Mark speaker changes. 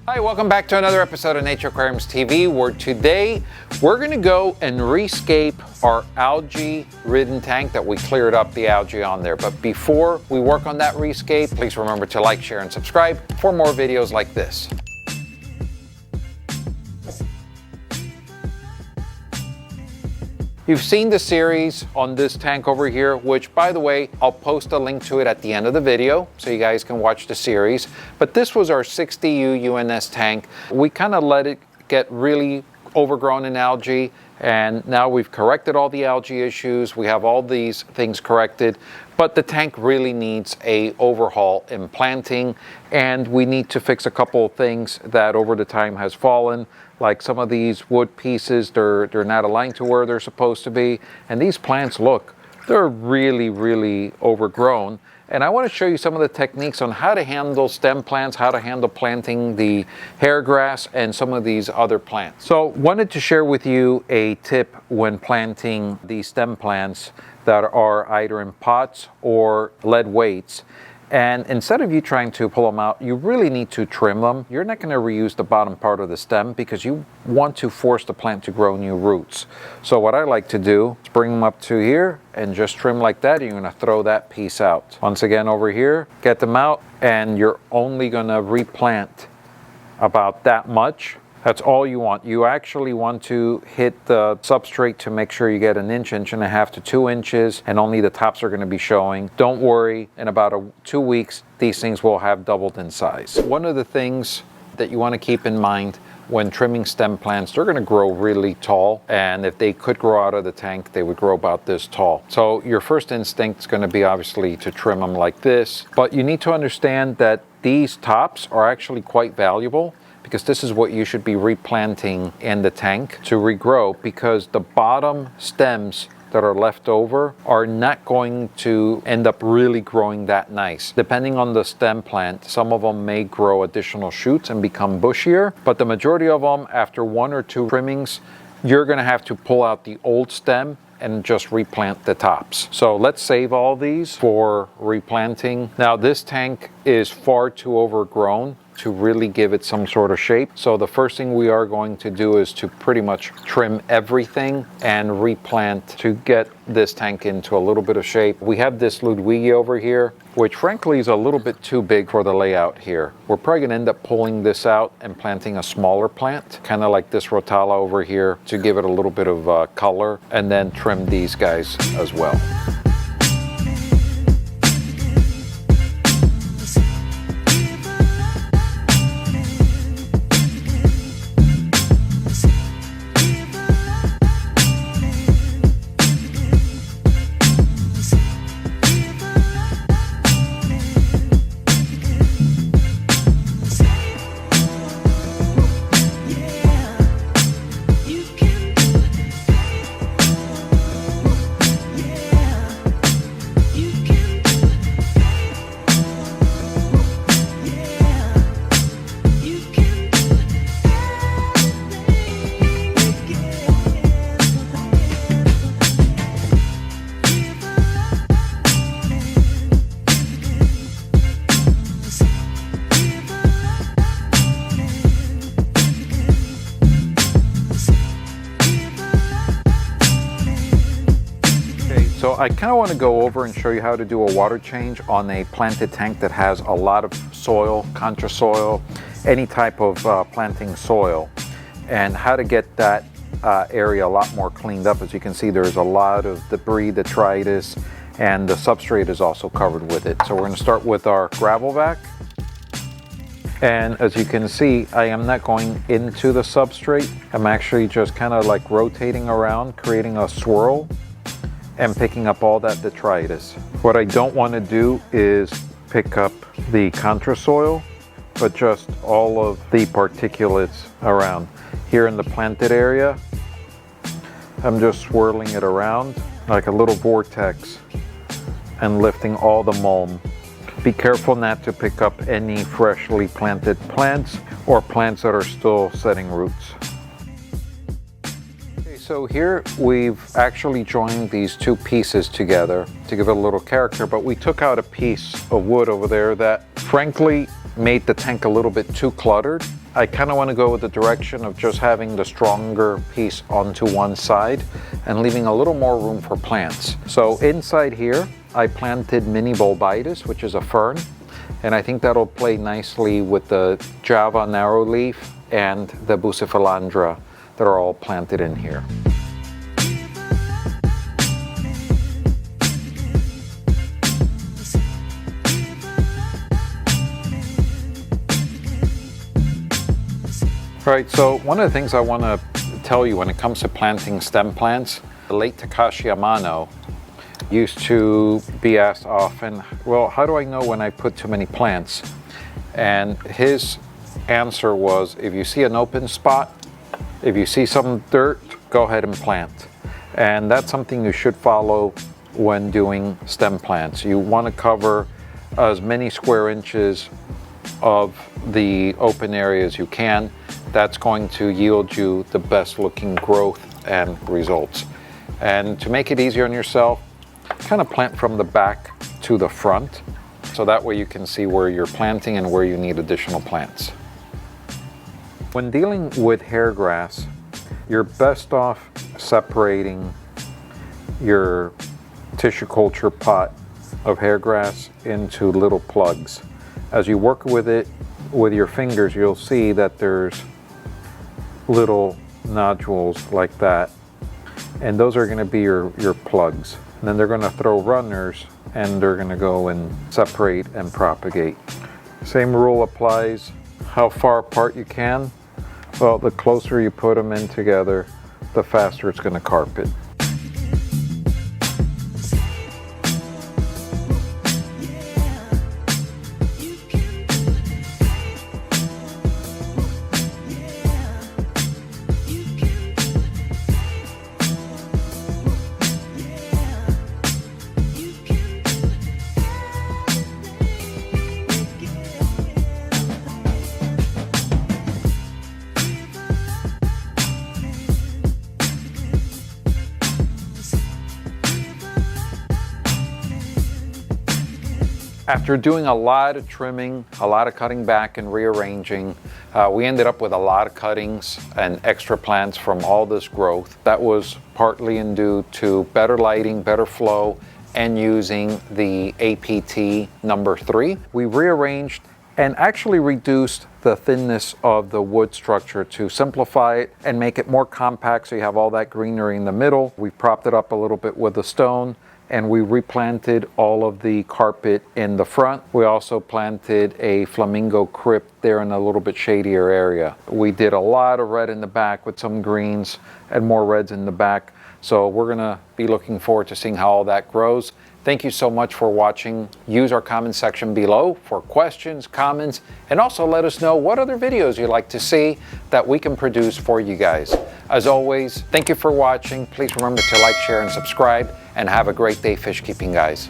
Speaker 1: Hi, welcome back to another episode of Nature Aquariums TV, where today we're going to go and rescape our algae-ridden tank that we cleared up the algae on there. But before we work on that rescape, please remember to like, share, and subscribe for more videos like this. You've seen the series on this tank over here, which, by the way, I'll post a link to it at the end of the video so you guys can watch the series. But this was our 60U UNS tank. We kind of let it get really overgrown in algae, and now we've corrected all the algae issues. We have all these things corrected, but the tank really needs a overhaul in planting, and we need to fix a couple of things that over the time has fallen. Like some of these wood pieces, they're not aligned to where they're supposed to be. And these plants, look, they're really overgrown. And I want to show you some of the techniques on how to handle stem plants, how to handle planting the hair grass and some of these other plants. So wanted to share with you a tip when planting these stem plants that are either in pots or lead weights. And instead of you trying to pull them out, you really need to trim them. You're not going to reuse the bottom part of the stem because you want to force the plant to grow new roots. So what I like to do is bring them up to here and just trim like that. You're going to throw that piece out. Once again over here, get them out, and you're only going to replant about that much. That's all you want. You actually want to hit the substrate to make sure you get an inch, inch and a half to 2 inches, and only the tops are going to be showing. Don't worry, in about 2 weeks, these things will have doubled in size. One of the things that you want to keep in mind when trimming stem plants, they're going to grow really tall, and if they could grow out of the tank, they would grow about this tall. So your first instinct is going to be obviously to trim them like this, but you need to understand that these tops are actually quite valuable, because this is what you should be replanting in the tank to regrow, because the bottom stems that are left over are not going to end up really growing that nice. Depending on the stem plant, some of them may grow additional shoots and become bushier, but the majority of them, after 1 or 2 trimmings, you're going to have to pull out the old stem and just replant the tops. So let's save all these for replanting. Now this tank is far too overgrown to really give it some sort of shape. So the first thing we are going to do is to pretty much trim everything and replant to get this tank into a little bit of shape. We have this Ludwigi over here, which frankly is a little bit too big for the layout here. We're probably gonna end up pulling this out and planting a smaller plant, kind of like this Rotala over here, to give it a little bit of color, and then trim these guys as well. So I kind of want to go over and show you how to do a water change on a planted tank that has a lot of soil, contra soil, any type of planting soil, and how to get that area a lot more cleaned up. As you can see, there's a lot of debris, detritus, and the substrate is also covered with it. So we're going to start with our gravel vac. And as you can see, I am not going into the substrate. I'm actually just kind of like rotating around, creating a swirl and picking up all that detritus. What I don't want to do is pick up the contra soil, but just all of the particulates around. Here in the planted area, I'm just swirling it around like a little vortex and lifting all the mulm. Be careful not to pick up any freshly planted plants or plants that are still setting roots. So here we've actually joined these two pieces together to give it a little character, but we took out a piece of wood over there that frankly made the tank a little bit too cluttered. I kind of want to go with the direction of just having the stronger piece onto one side and leaving a little more room for plants. So inside here, I planted mini bulbitis, which is a fern, and I think that'll play nicely with the Java narrowleaf and the bucephalandra that are all planted in here. All right, so one of the things I want to tell you when it comes to planting stem plants, the late Takashi Amano used to be asked often, well, how do I know when I put too many plants? And his answer was, if you see an open spot, if you see some dirt, go ahead and plant. And that's something you should follow when doing stem plants. You want to cover as many square inches of the open area as you can. That's going to yield you the best looking growth and results. And to make it easier on yourself, kind of plant from the back to the front, so that way you can see where you're planting and where you need additional plants. When dealing with hair grass, you're best off separating your tissue culture pot of hair grass into little plugs. As you work with it with your fingers, you'll see that there's little nodules like that, and those are going to be your plugs. And then they're going to throw runners and they're going to go and separate and propagate. Same rule applies how far apart you can. Well, the closer you put them in together, the faster it's going to carpet. After doing a lot of trimming, a lot of cutting back and rearranging, we ended up with a lot of cuttings and extra plants from all this growth. That was partly due to better lighting, better flow, and using the APT number 3. We rearranged and actually reduced the thinness of the wood structure to simplify it and make it more compact so you have all that greenery in the middle. We propped it up a little bit with a stone, and we replanted all of the carpet in the front. We also planted a flamingo crypt there in a little bit shadier area. We did a lot of red in the back with some greens and more reds in the back. So we're gonna be looking forward to seeing how all that grows. Thank you so much for watching. Use our comment section below for questions, comments, and also let us know what other videos you'd like to see that we can produce for you guys. As always, thank you for watching. Please remember to like, share, and subscribe, and have a great day fish keeping, guys.